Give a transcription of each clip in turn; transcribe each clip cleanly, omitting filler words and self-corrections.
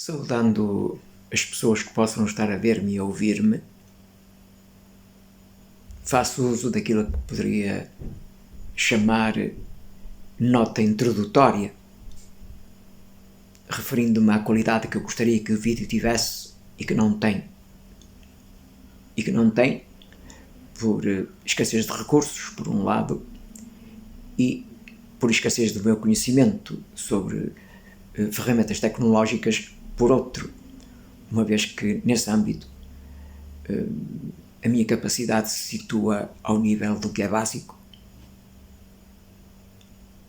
Saudando as pessoas que possam estar a ver-me e a ouvir-me, faço uso daquilo que poderia chamar nota introdutória, referindo-me à qualidade que eu gostaria que o vídeo tivesse e que não tem. E que não tem por escassez de recursos, por um lado, e por escassez do meu conhecimento sobre ferramentas tecnológicas, por outro, uma vez que nesse âmbito a minha capacidade se situa ao nível do que é básico.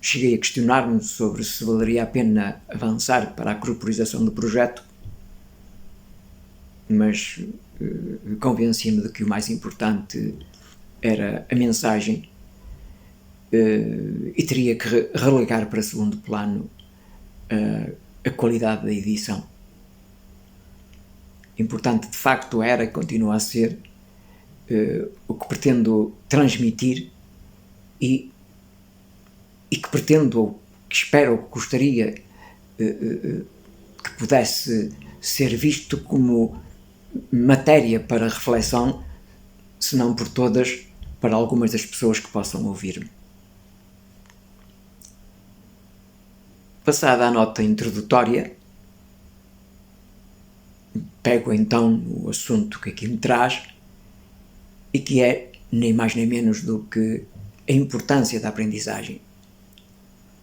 Cheguei a questionar-me sobre se valeria a pena avançar para a corporização do projeto, mas convenci-me de que o mais importante era a mensagem e teria que relegar para segundo plano a qualidade da edição. Importante de facto era e continua a ser o que pretendo transmitir e que pretendo, ou que espero, ou que gostaria que pudesse ser visto como matéria para reflexão, se não por todas, para algumas das pessoas que possam ouvir-me. Passada a nota introdutória, pego então o assunto que aqui me traz e que é nem mais nem menos do que a importância da aprendizagem,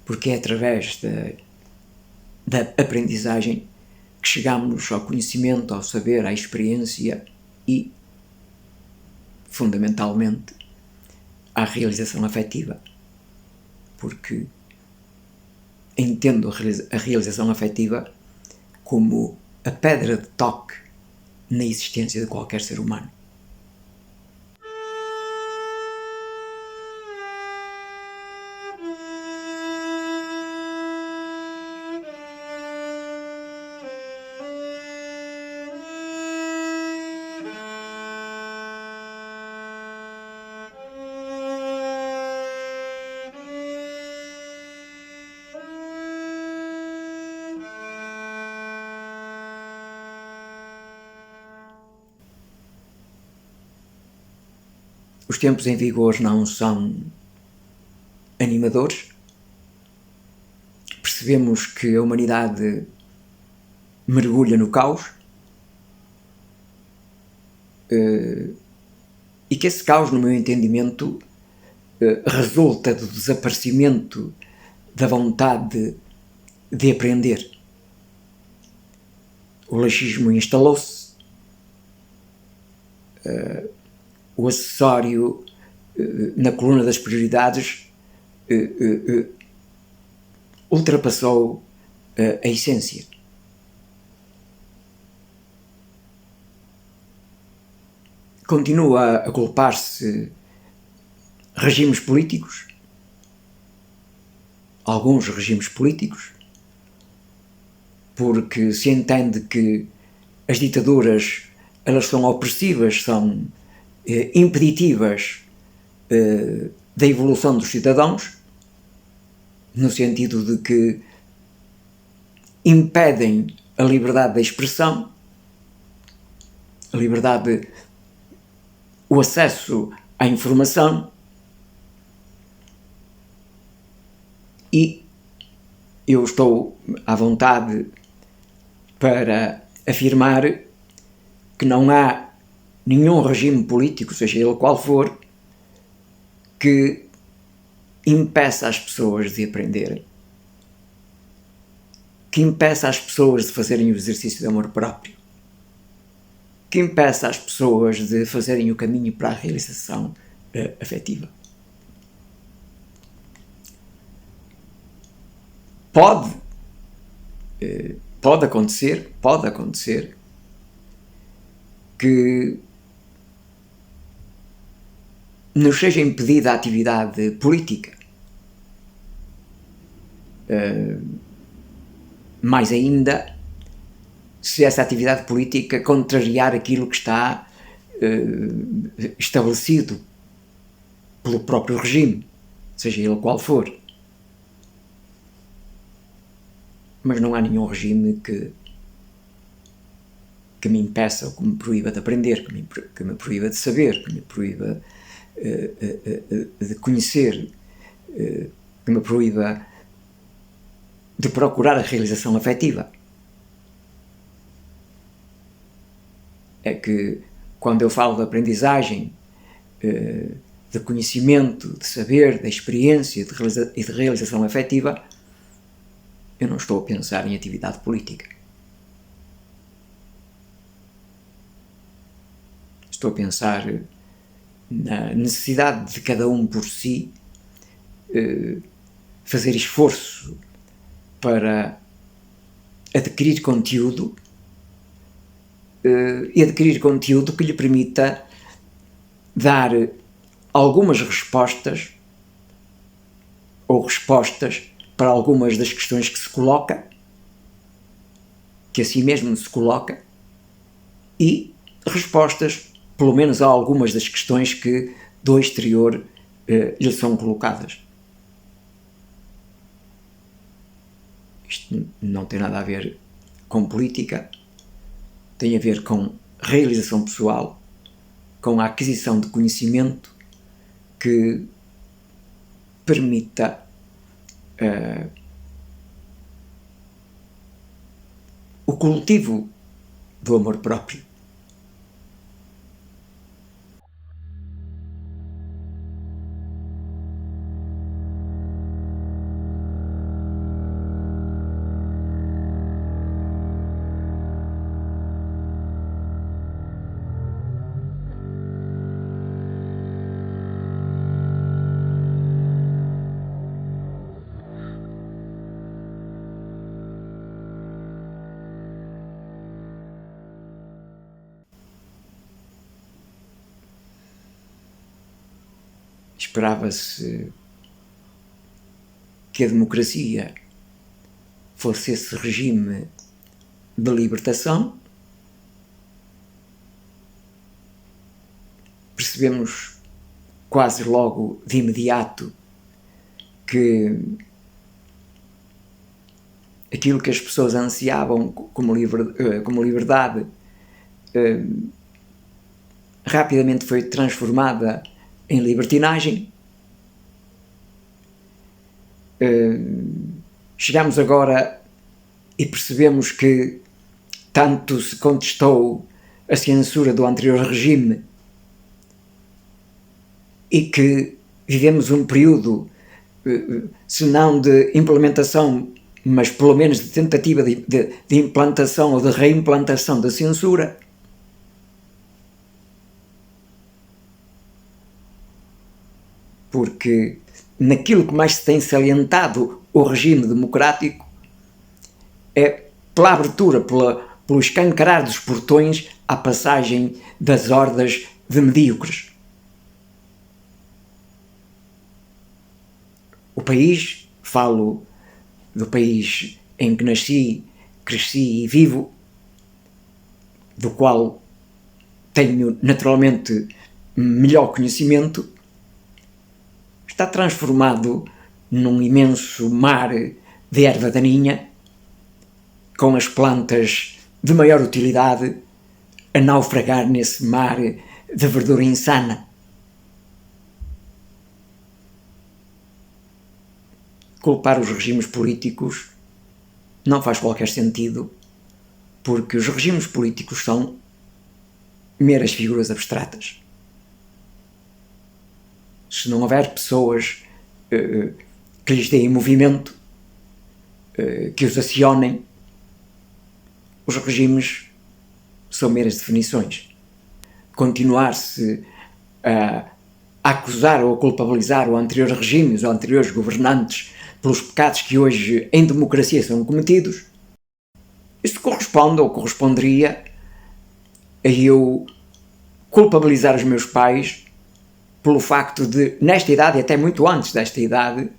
porque é através da aprendizagem que chegamos ao conhecimento, ao saber, à experiência e, fundamentalmente, à realização afetiva, porque entendo a realização afetiva como a pedra de toque na existência de qualquer ser humano. Os tempos em vigor não são animadores. Percebemos que a humanidade mergulha no caos e que esse caos, no meu entendimento, resulta do desaparecimento da vontade de aprender. O laxismo instalou-se, o acessório na coluna das prioridades ultrapassou a essência. Continua a culpar-se regimes políticos, alguns regimes políticos, porque se entende que as ditaduras elas são opressivas, são impeditivas da evolução dos cidadãos, no sentido de que impedem a liberdade da expressão, a liberdade, o acesso à informação, e eu estou à vontade para afirmar que não há nenhum regime político, seja ele qual for, que impeça as pessoas de aprenderem, que impeça as pessoas de fazerem o exercício de amor próprio, que impeça as pessoas de fazerem o caminho para a realização afetiva. Pode acontecer que nos seja impedida a atividade política. Mais ainda, se essa atividade política contrariar aquilo que está estabelecido pelo próprio regime, seja ele qual for. Mas não há nenhum regime que que me impeça ou que me proíba de aprender, que me proíba de saber, que me proíba de conhecer, que me proíba de procurar a realização afetiva. É que quando eu falo de aprendizagem, de conhecimento, de saber, de experiência e de realização afetiva, eu não estou a pensar em atividade política. Estou a pensar na necessidade de cada um por si fazer esforço para adquirir conteúdo e adquirir conteúdo que lhe permita dar algumas respostas ou respostas para algumas das questões que se coloca, que a si mesmo se coloca, e respostas, pelo menos, a algumas das questões que do exterior lhe são colocadas. Isto não tem nada a ver com política, tem a ver com realização pessoal, com a aquisição de conhecimento que permita o cultivo do amor próprio. Esperava-se que a democracia fosse esse regime de libertação. Percebemos quase logo de imediato que aquilo que as pessoas ansiavam como liberdade rapidamente foi transformada em libertinagem. Chegamos agora e percebemos que tanto se contestou a censura do anterior regime e que vivemos um período, se não de implementação, mas pelo menos de tentativa de implantação ou de reimplantação da censura. Porque naquilo que mais se tem salientado o regime democrático é pela abertura, pelo escancarar dos portões à passagem das hordas de medíocres. O país, falo do país em que nasci, cresci e vivo, do qual tenho naturalmente melhor conhecimento, está transformado num imenso mar de erva daninha, com as plantas de maior utilidade a naufragar nesse mar de verdura insana. Culpar os regimes políticos não faz qualquer sentido, porque os regimes políticos são meras figuras abstratas. Se não houver pessoas que lhes deem movimento, que os acionem, os regimes são meras definições. Continuar-se a acusar ou a culpabilizar o anterior regime, os anteriores governantes, pelos pecados que hoje em democracia são cometidos, isto corresponde ou corresponderia a eu culpabilizar os meus pais pelo facto de, nesta idade e até muito antes desta idade,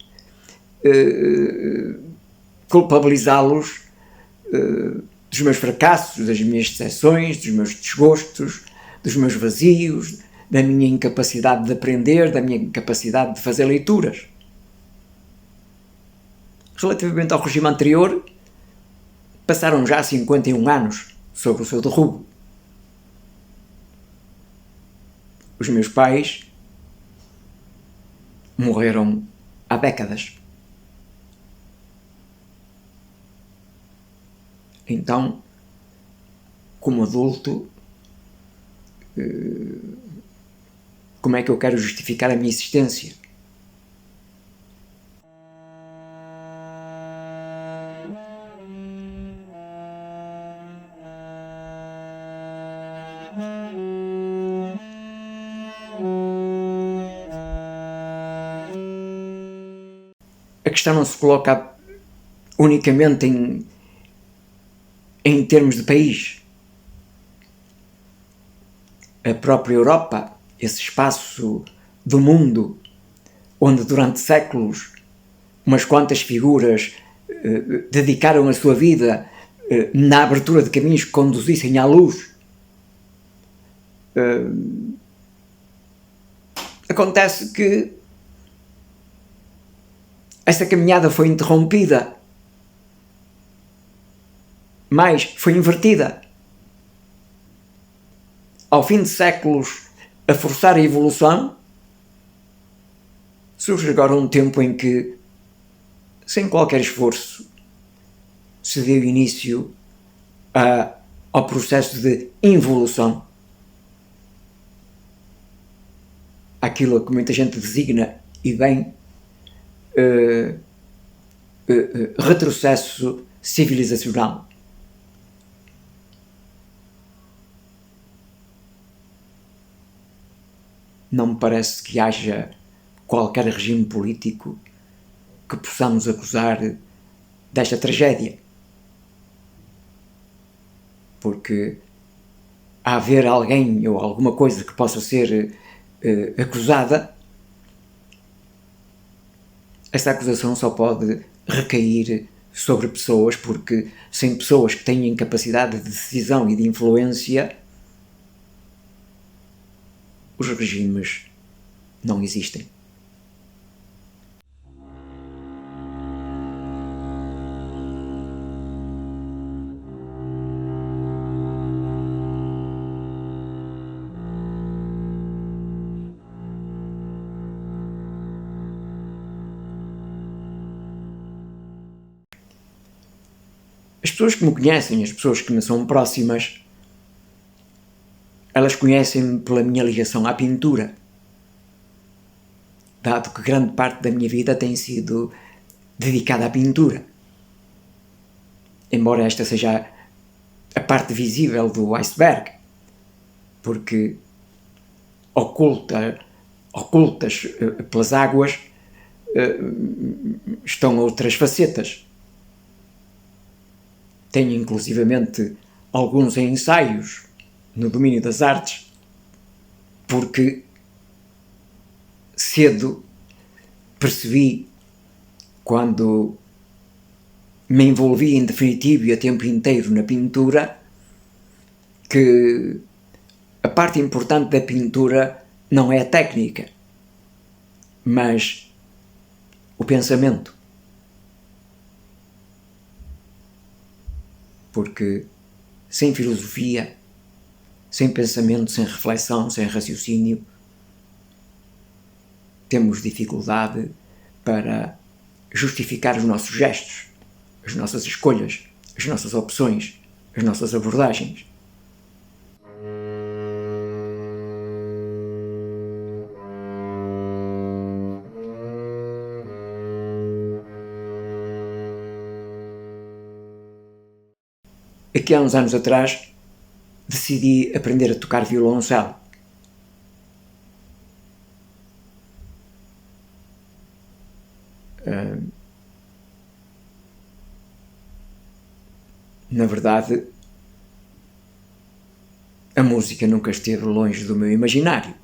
culpabilizá-los dos meus fracassos, das minhas decepções, dos meus desgostos, dos meus vazios, da minha incapacidade de aprender, da minha incapacidade de fazer leituras. Relativamente ao regime anterior, passaram já 51 anos sobre o seu derrubo. Os meus pais morreram há décadas. Então, como adulto, como é que eu quero justificar a minha existência? A questão não se coloca unicamente em termos de país. A própria Europa, esse espaço do mundo onde durante séculos umas quantas figuras dedicaram a sua vida na abertura de caminhos que conduzissem à luz. Acontece que essa caminhada foi interrompida, mas foi invertida. Ao fim de séculos a forçar a evolução, surge agora um tempo em que, sem qualquer esforço, se deu início ao processo de involução. Aquilo que muita gente designa, e bem, retrocesso civilizacional. Não me parece que haja qualquer regime político que possamos acusar desta tragédia. Porque a haver alguém ou alguma coisa que possa ser acusada, essa acusação só pode recair sobre pessoas, porque sem pessoas que tenham capacidade de decisão e de influência, os regimes não existem. As pessoas que me conhecem, as pessoas que me são próximas, elas conhecem-me pela minha ligação à pintura, dado que grande parte da minha vida tem sido dedicada à pintura. Embora esta seja a parte visível do iceberg, porque ocultas pelas águas estão outras facetas. Tenho inclusivamente alguns ensaios no domínio das artes, porque cedo percebi, quando me envolvi em definitivo e a tempo inteiro na pintura, que a parte importante da pintura não é a técnica, mas o pensamento. Porque sem filosofia, sem pensamento, sem reflexão, sem raciocínio, temos dificuldade para justificar os nossos gestos, as nossas escolhas, as nossas opções, as nossas abordagens. Aqui há uns anos atrás decidi aprender a tocar violoncelo. Na verdade, a música nunca esteve longe do meu imaginário.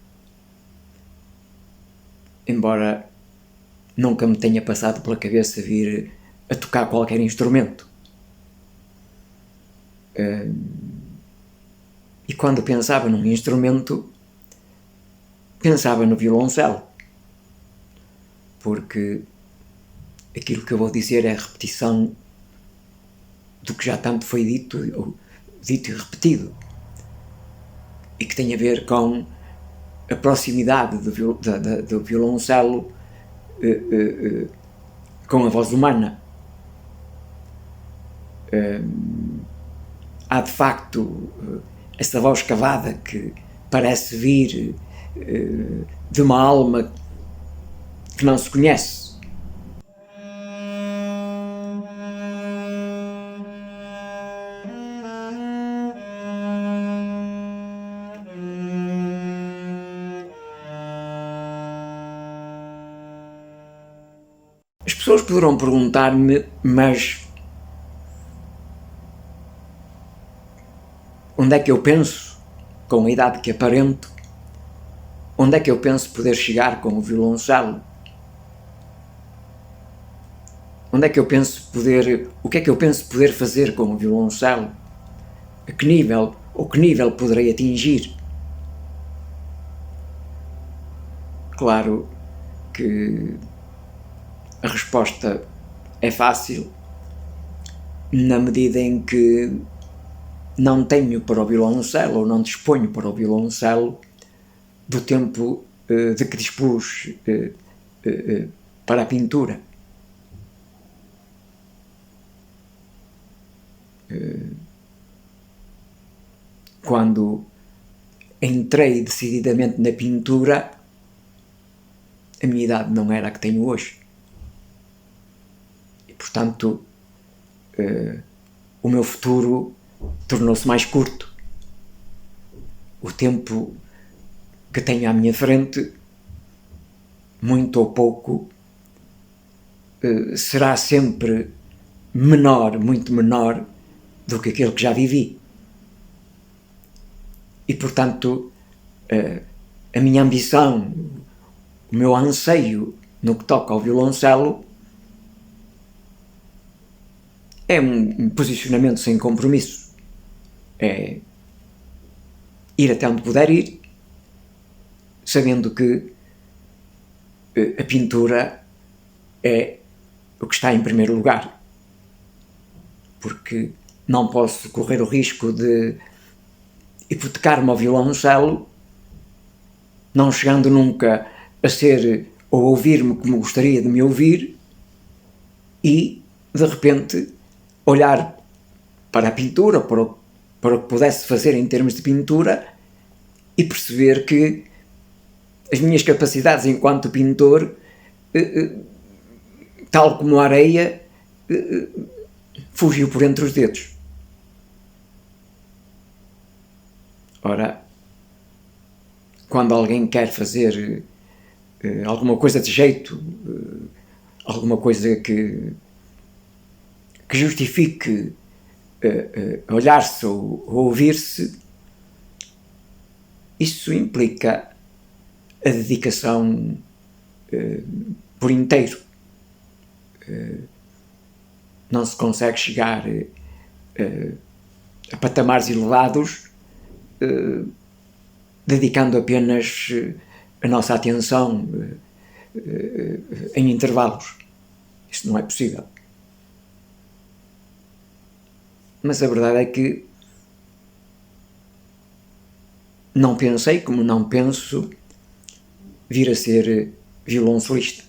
Embora nunca me tenha passado pela cabeça vir a tocar qualquer instrumento. E quando pensava num instrumento, pensava no violoncelo. Porque aquilo que eu vou dizer é a repetição do que já tanto foi dito e repetido. E que tem a ver com a proximidade do violoncelo com a voz humana. Há de facto essa voz cavada que parece vir de uma alma que não se conhece. As pessoas poderão perguntar-me, mas onde é que eu penso, com a idade que aparento, onde é que eu penso poder chegar com o violoncelo? Onde é que eu penso poder, o que é que eu penso poder fazer com o violoncelo? A que nível, ou que nível poderei atingir? Claro que a resposta é fácil, na medida em que não tenho para o violoncelo, ou não disponho para o violoncelo, do tempo de que dispus para a pintura. Quando entrei decididamente na pintura, a minha idade não era a que tenho hoje. E, portanto, o meu futuro tornou-se mais curto. O tempo que tenho à minha frente, muito ou pouco, será sempre menor, muito menor, do que aquele que já vivi. E, portanto, a minha ambição, o meu anseio no que toca ao violoncelo é um posicionamento sem compromisso. É ir até onde puder ir, sabendo que a pintura é o que está em primeiro lugar. Porque não posso correr o risco de hipotecar-me ao violoncelo, não chegando nunca a ser ou ouvir-me como gostaria de me ouvir, e, de repente, olhar para a pintura, para o que pudesse fazer em termos de pintura, e perceber que as minhas capacidades enquanto pintor, tal como a areia, fugiu por entre os dedos. Ora, quando alguém quer fazer alguma coisa de jeito, alguma coisa que justifique olhar-se ou ouvir-se, isso implica a dedicação por inteiro. Não se consegue chegar a patamares elevados dedicando apenas a nossa atenção em intervalos. Isso não é possível. Mas a verdade é que não pensei, como não penso, vir a ser violoncelista.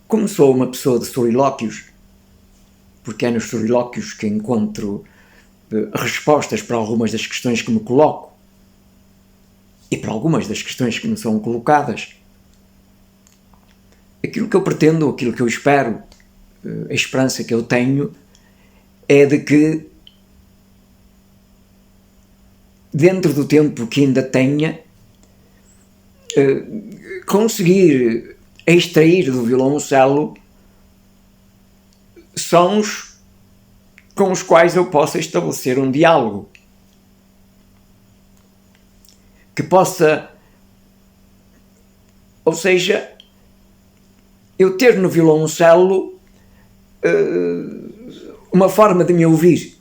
Como sou uma pessoa de solilóquios, porque é nos solilóquios que encontro respostas para algumas das questões que me coloco e para algumas das questões que me são colocadas, aquilo que eu pretendo, aquilo que eu espero, a esperança que eu tenho é de que, dentro do tempo que ainda tenha, conseguir extrair do violoncelo sons com os quais eu possa estabelecer um diálogo, que possa, ou seja, eu ter no violoncelo uma forma de me ouvir.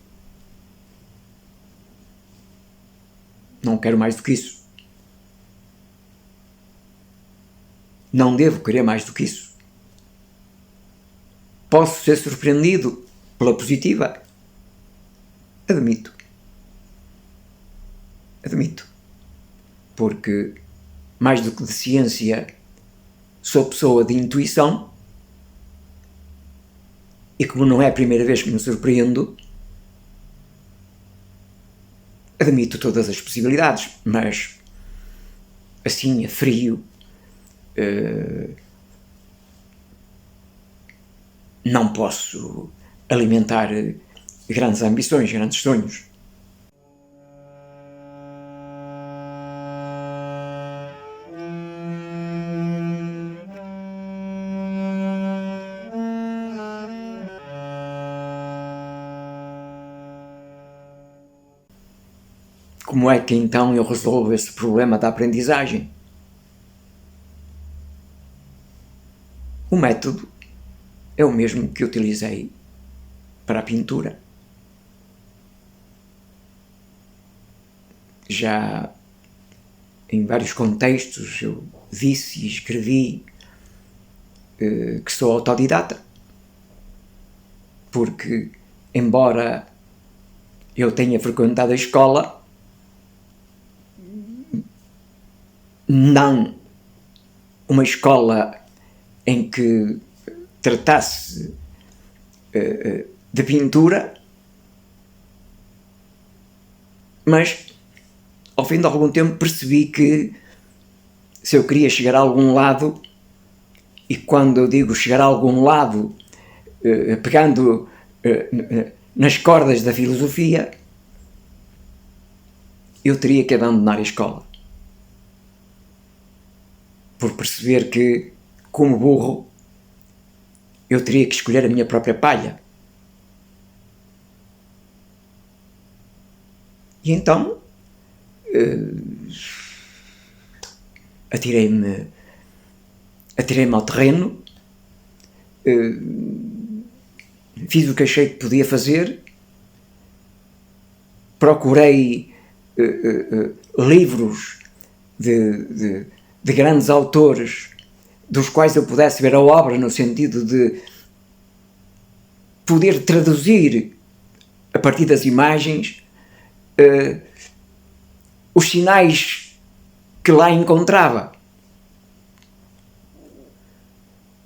Não quero mais do que isso. Não devo querer mais do que isso. Posso ser surpreendido pela positiva? Admito. Porque, mais do que de ciência, sou pessoa de intuição, e como não é a primeira vez que me surpreendo, admito todas as possibilidades, mas assim, a frio, não posso alimentar grandes ambições, grandes sonhos. Como é que então eu resolvo esse problema da aprendizagem? O método é o mesmo que utilizei para a pintura. Já em vários contextos eu disse e escrevi que sou autodidata, porque, embora eu tenha frequentado a escola, não uma escola em que tratasse de pintura, mas ao fim de algum tempo percebi que se eu queria chegar a algum lado, e quando eu digo chegar a algum lado, pegando nas cordas da filosofia, eu teria que abandonar a escola. Por perceber que, como burro, eu teria que escolher a minha própria palha. E então atirei-me ao terreno, fiz o que achei que podia fazer, procurei livros de grandes autores dos quais eu pudesse ver a obra, no sentido de poder traduzir, a partir das imagens, os sinais que lá encontrava.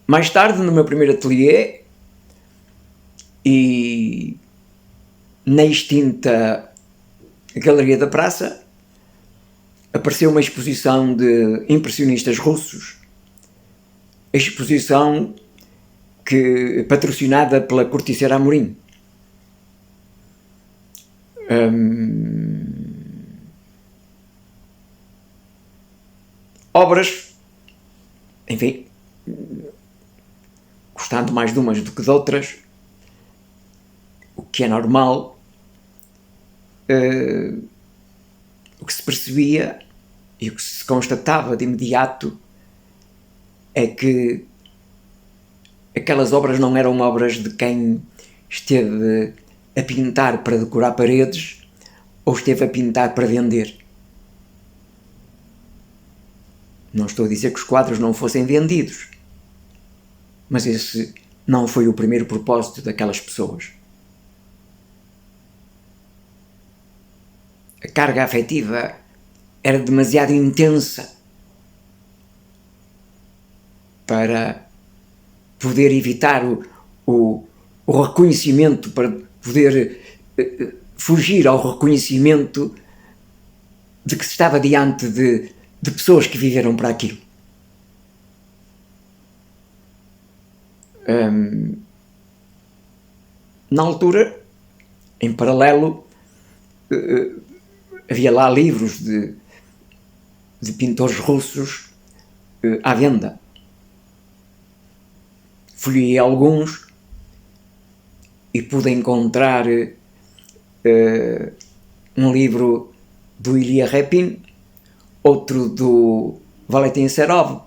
Mais tarde, no meu primeiro ateliê, e na extinta Galeria da Praça, apareceu uma exposição de impressionistas russos, exposição patrocinada pela Corticeira Amorim. Obras, enfim, gostando mais de umas do que de outras, o que é normal. O que se percebia e o que se constatava de imediato é que aquelas obras não eram obras de quem esteve a pintar para decorar paredes ou esteve a pintar para vender. Não estou a dizer que os quadros não fossem vendidos, mas esse não foi o primeiro propósito daquelas pessoas. A carga afetiva era demasiado intensa para poder evitar o reconhecimento, para poder fugir ao reconhecimento de que se estava diante de pessoas que viveram para aquilo. Na altura, em paralelo, havia lá livros de pintores russos à venda. Folhei alguns e pude encontrar um livro do Ilya Repin, outro do Valentin Serov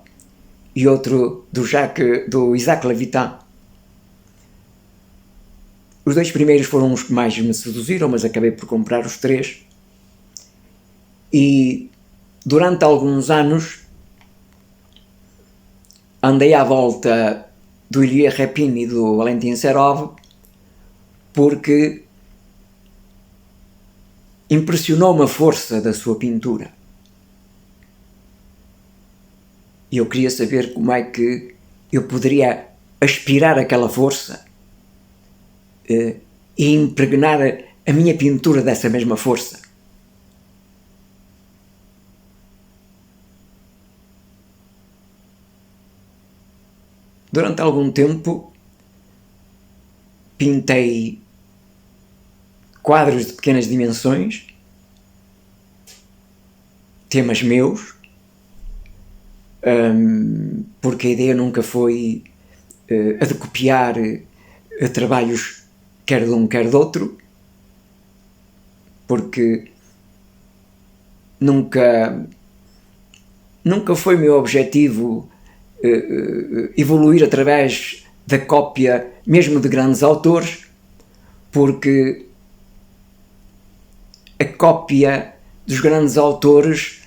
e outro do Isaac Levitin. Os dois primeiros foram os que mais me seduziram, mas acabei por comprar os três. E durante alguns anos andei à volta do Ilya Repin e do Valentin Serov porque impressionou-me a força da sua pintura. E eu queria saber como é que eu poderia aspirar aquela força e impregnar a minha pintura dessa mesma força. Durante algum tempo pintei quadros de pequenas dimensões, temas meus, porque a ideia nunca foi a de copiar trabalhos quer de um quer de outro, porque nunca foi meu objetivo evoluir através da cópia mesmo de grandes autores, porque a cópia dos grandes autores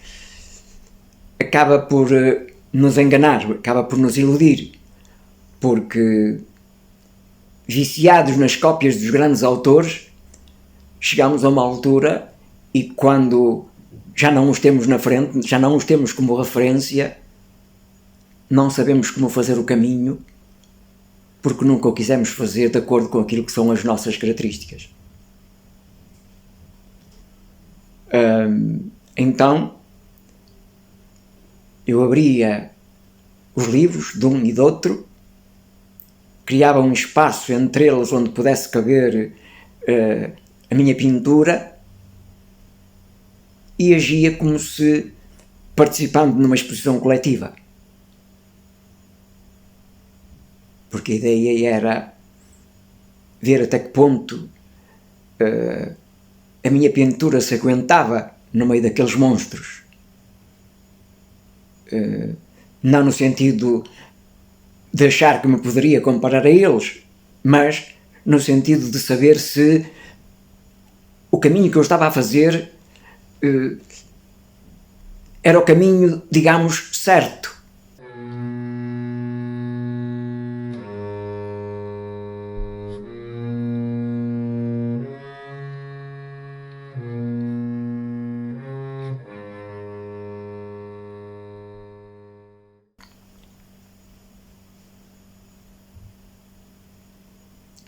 acaba por nos enganar, acaba por nos iludir, porque viciados nas cópias dos grandes autores chegamos a uma altura e quando já não os temos na frente, já não os temos como referência, não sabemos como fazer o caminho porque nunca o quisemos fazer de acordo com aquilo que são as nossas características. Então eu abria os livros de um e de outro, criava um espaço entre eles onde pudesse caber a minha pintura e agia como se participando numa exposição coletiva. Porque a ideia era ver até que ponto a minha pintura se aguentava no meio daqueles monstros. Não no sentido de achar que me poderia comparar a eles, mas no sentido de saber se o caminho que eu estava a fazer era o caminho, digamos, certo.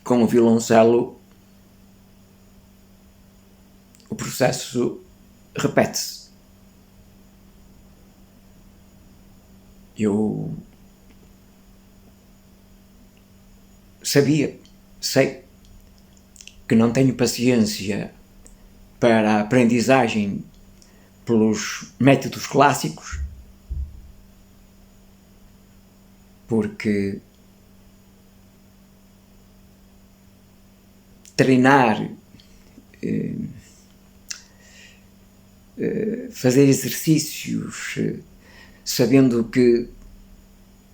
Com o violoncelo, o processo repete-se. Eu sei que não tenho paciência para a aprendizagem pelos métodos clássicos, porque treinar, fazer exercícios, sabendo que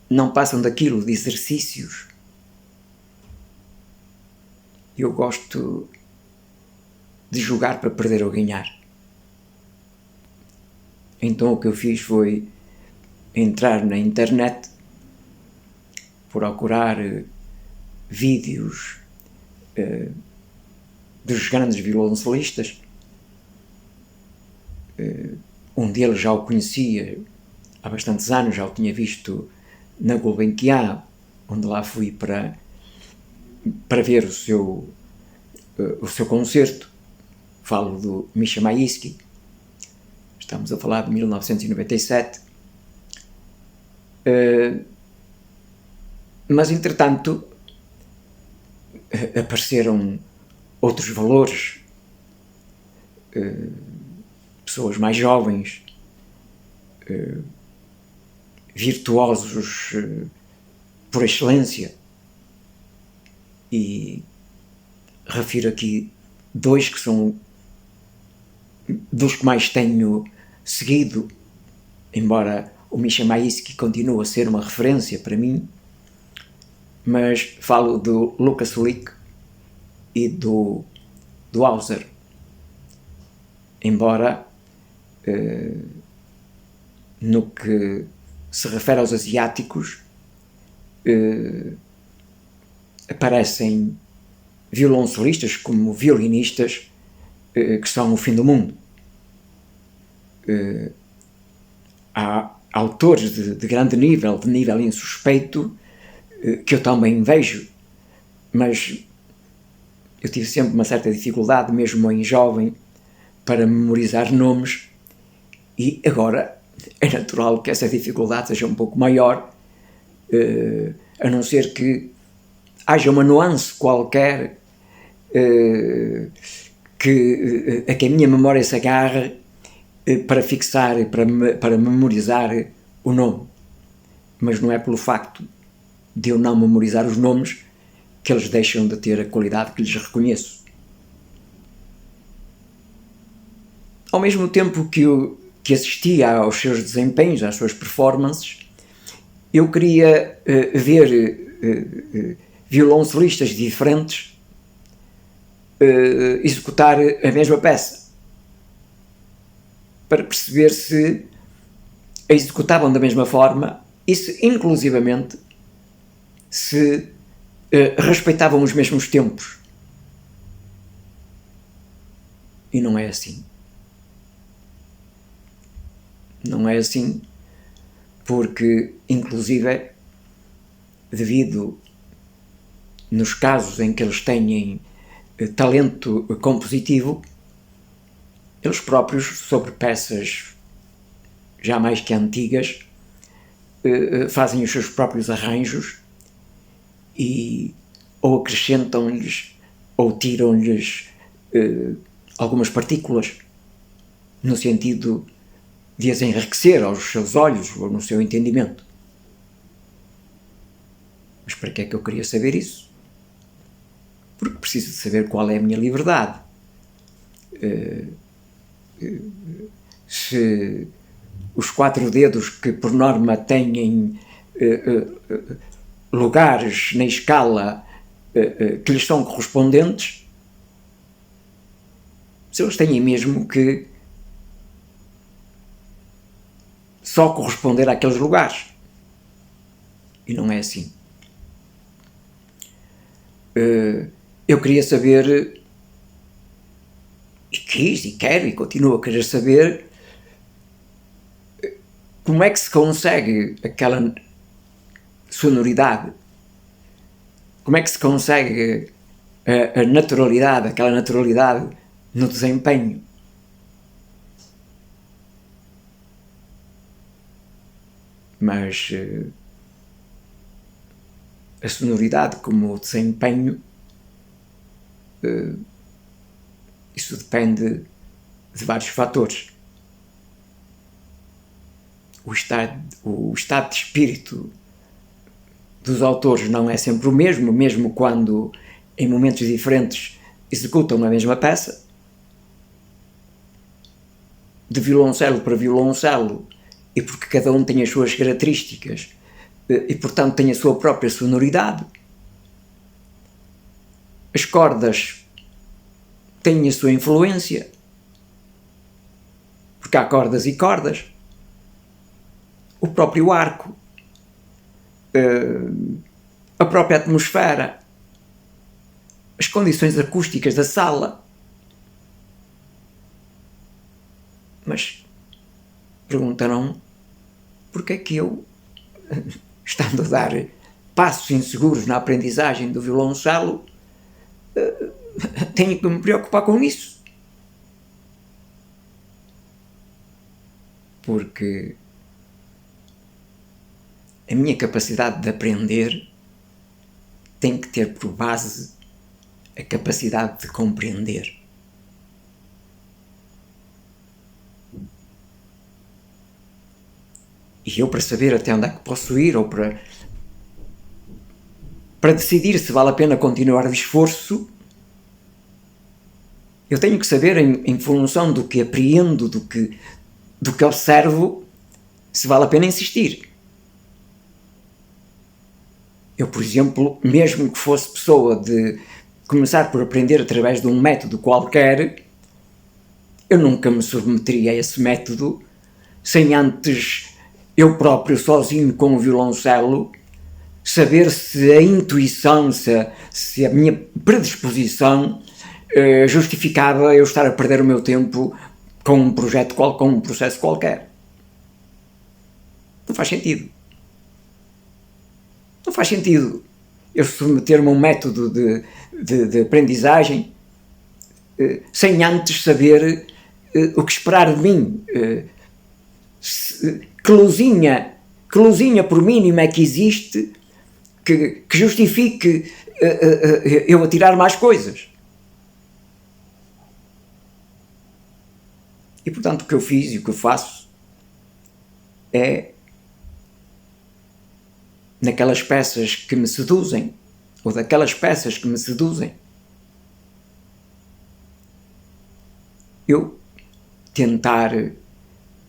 não passam daquilo de exercícios. Eu gosto de jogar para perder ou ganhar. Então o que eu fiz foi entrar na internet, procurar vídeos dos grandes violoncelistas. Um deles já o conhecia há bastantes anos, já o tinha visto na Gulbenkian, onde lá fui para ver o seu concerto. Falo do Misha Maisky, estamos a falar de 1997. Mas entretanto apareceram outros valores, pessoas mais jovens, virtuosos por excelência, e refiro aqui dois que são dos que mais tenho seguido, embora o Misha Maisky continue a ser uma referência para mim, mas falo do Lukas Ulick e do Hauser. Embora no que se refere aos asiáticos, aparecem violoncelistas como violinistas que são o fim do mundo. Há autores de grande nível, de nível insuspeito, que eu também vejo, mas eu tive sempre uma certa dificuldade, mesmo em jovem, para memorizar nomes, e agora é natural que essa dificuldade seja um pouco maior, a não ser que haja uma nuance qualquer a que a minha memória se agarre para fixar, para memorizar o nome. Mas não é pelo facto de eu não memorizar os nomes que eles deixam de ter a qualidade que lhes reconheço. Ao mesmo tempo que assistia aos seus desempenhos, às suas performances, eu queria ver violoncelistas diferentes executar a mesma peça, para perceber se a executavam da mesma forma e se, inclusivamente, se respeitavam os mesmos tempos. E não é assim. Não é assim porque, inclusive, devido nos casos em que eles têm talento compositivo, eles próprios, sobre peças já mais que antigas, fazem os seus próprios arranjos e ou acrescentam-lhes ou tiram-lhes algumas partículas no sentido de as enriquecer aos seus olhos ou no seu entendimento. Mas para que é que eu queria saber isso? Porque preciso de saber qual é a minha liberdade. Se os 4 dedos, que por norma têm lugares na escala que lhes são correspondentes, se eles têm mesmo que só corresponder àqueles lugares. E não é assim. Eu queria saber, e quis, e quero, e continuo a querer saber, como é que se consegue aquela sonoridade, como é que se consegue a naturalidade, aquela naturalidade no desempenho. Mas a sonoridade como o desempenho, isso depende de vários fatores. O estado de espírito dos autores não é sempre o mesmo, mesmo quando em momentos diferentes executam a mesma peça. De violoncelo para violoncelo, e porque cada um tem as suas características e portanto tem a sua própria sonoridade. As cordas têm a sua influência, porque há cordas e cordas. O próprio arco, a própria atmosfera, as condições acústicas da sala. Mas perguntarão porque é que eu, estando a dar passos inseguros na aprendizagem do violoncelo, tenho que me preocupar com isso. Porque a minha capacidade de aprender tem que ter por base a capacidade de compreender. E eu, para saber até onde é que posso ir, ou para decidir se vale a pena continuar o esforço, eu tenho que saber, em função do que apreendo, do que observo, se vale a pena insistir. Eu, por exemplo, mesmo que fosse pessoa de começar por aprender através de um método qualquer, eu nunca me submeteria a esse método sem antes eu próprio, sozinho com o violoncelo, saber se a intuição, se a minha predisposição justificava eu estar a perder o meu tempo com um projeto, com um processo qualquer. Não faz sentido. Não faz sentido eu submeter-me a um método de aprendizagem sem antes saber o que esperar de mim. Que luzinha por mínima é que existe que justifique eu atirar mais coisas. E portanto o que eu fiz e o que eu faço é, naquelas peças que me seduzem, ou daquelas peças que me seduzem, eu tentar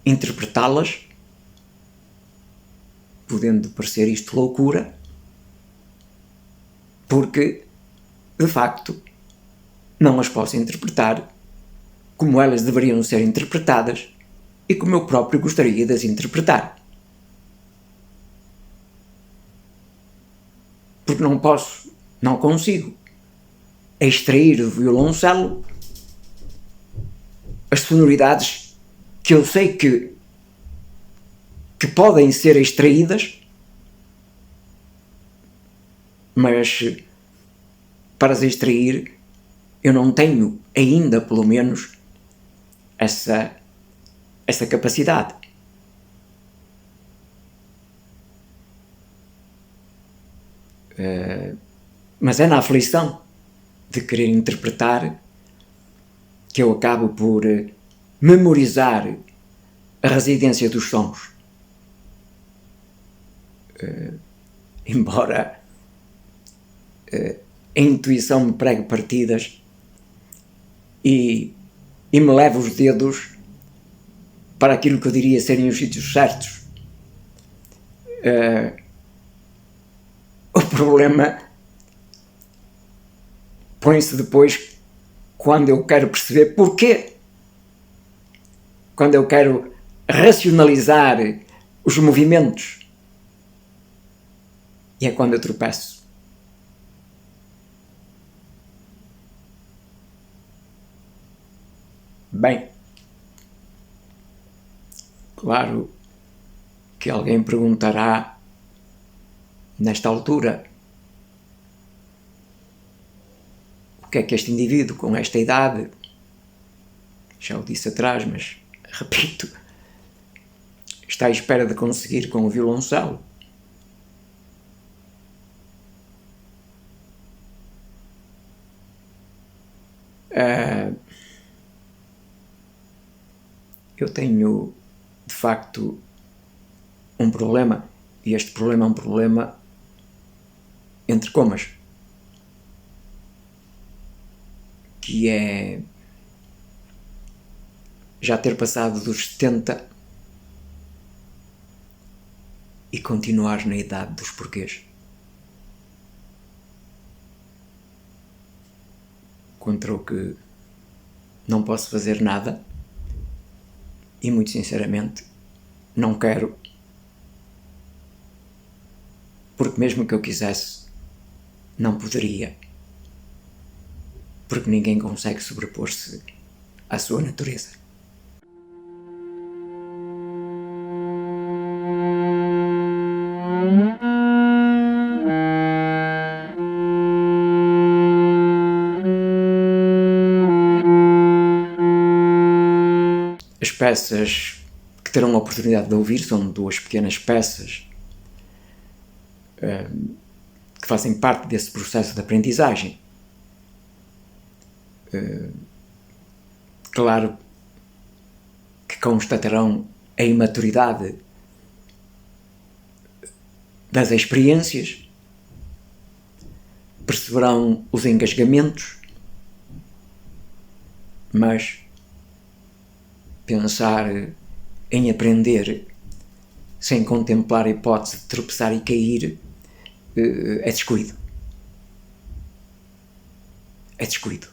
interpretá-las, podendo parecer isto loucura, porque, de facto, não as posso interpretar como elas deveriam ser interpretadas e como eu próprio gostaria de as interpretar. Porque não consigo extrair do violoncelo as sonoridades que eu sei que podem ser extraídas, mas para as extrair eu não tenho ainda, pelo menos, essa capacidade. Mas é na aflição de querer interpretar que eu acabo por memorizar a residência dos sons. Embora a intuição me pregue partidas e me leve os dedos para aquilo que eu diria serem os sítios certos. O problema põe-se depois quando eu quero perceber porquê. Quando eu quero racionalizar os movimentos. E é quando eu tropeço. Bem, claro que alguém perguntará, nesta altura, o que é que este indivíduo com esta idade, já o disse atrás, mas repito, está à espera de conseguir com o violoncelo? Eu tenho, de facto, um problema, e este problema é um problema entre comas, que é já ter passado dos 70 e continuar na idade dos porquês. Contra o que não posso fazer nada e, muito sinceramente, não quero, porque mesmo que eu quisesse, não poderia, porque ninguém consegue sobrepor-se à sua natureza. As peças que terão a oportunidade de ouvir são duas pequenas peças que fazem parte desse processo de aprendizagem. Claro que constatarão a imaturidade das experiências, perceberão os engasgamentos, mas pensar em aprender sem contemplar a hipótese de tropeçar e cair é descuido. É descuido.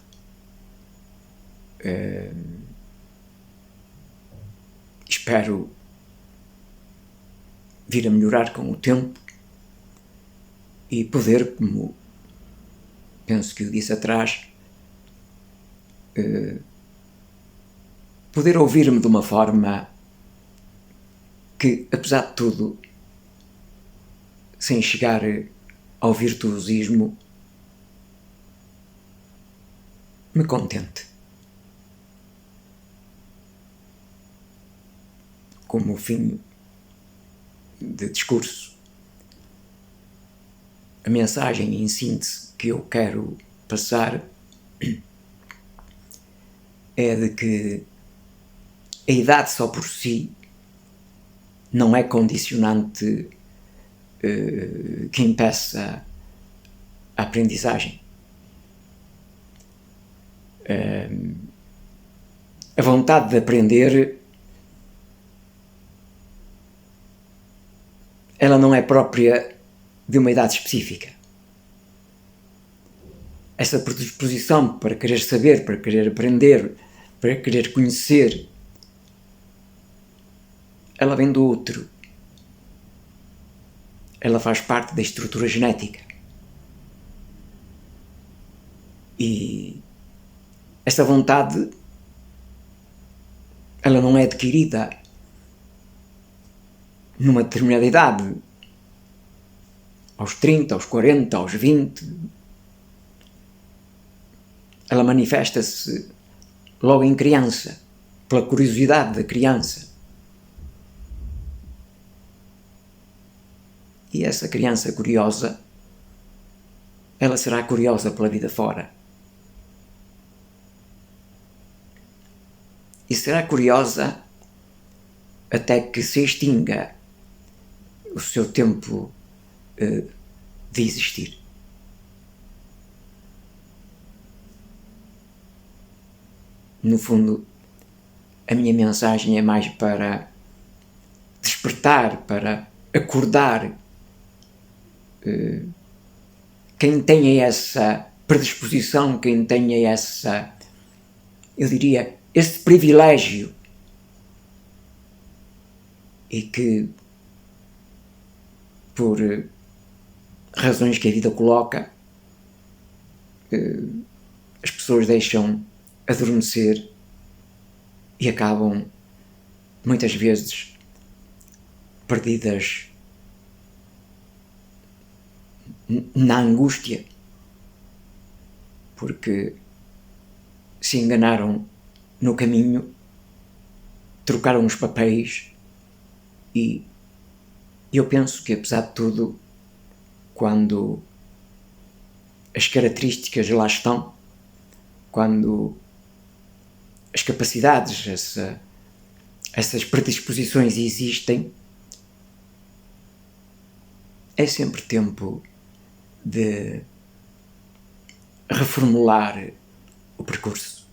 Espero vir a melhorar com o tempo e poder, como penso que eu disse atrás, poder ouvir-me de uma forma que, apesar de tudo, sem chegar ao virtuosismo, me contente. Como fim de discurso, a mensagem em síntese que eu quero passar é de que a idade só por si não é condicionante que impeça a aprendizagem. A vontade de aprender, ela não é própria de uma idade específica. Essa predisposição para querer saber, para querer aprender, para querer conhecer, ela vem do útero. Ela faz parte da estrutura genética. E essa vontade, ela não é adquirida numa determinada idade, aos 30, aos 40, aos 20. Ela manifesta-se logo em criança, pela curiosidade da criança. E essa criança curiosa, ela será curiosa pela vida fora. E será curiosa até que se extinga o seu tempo de existir. No fundo, a minha mensagem é mais para despertar, para acordar quem tenha essa predisposição, quem tenha essa, eu diria, esse privilégio, e que, por razões que a vida coloca, as pessoas deixam adormecer e acabam, muitas vezes, perdidas na angústia, porque se enganaram no caminho, trocaram os papéis, e eu penso que, apesar de tudo, quando as características lá estão, quando as capacidades, essas predisposições existem, é sempre tempo de reformular o percurso.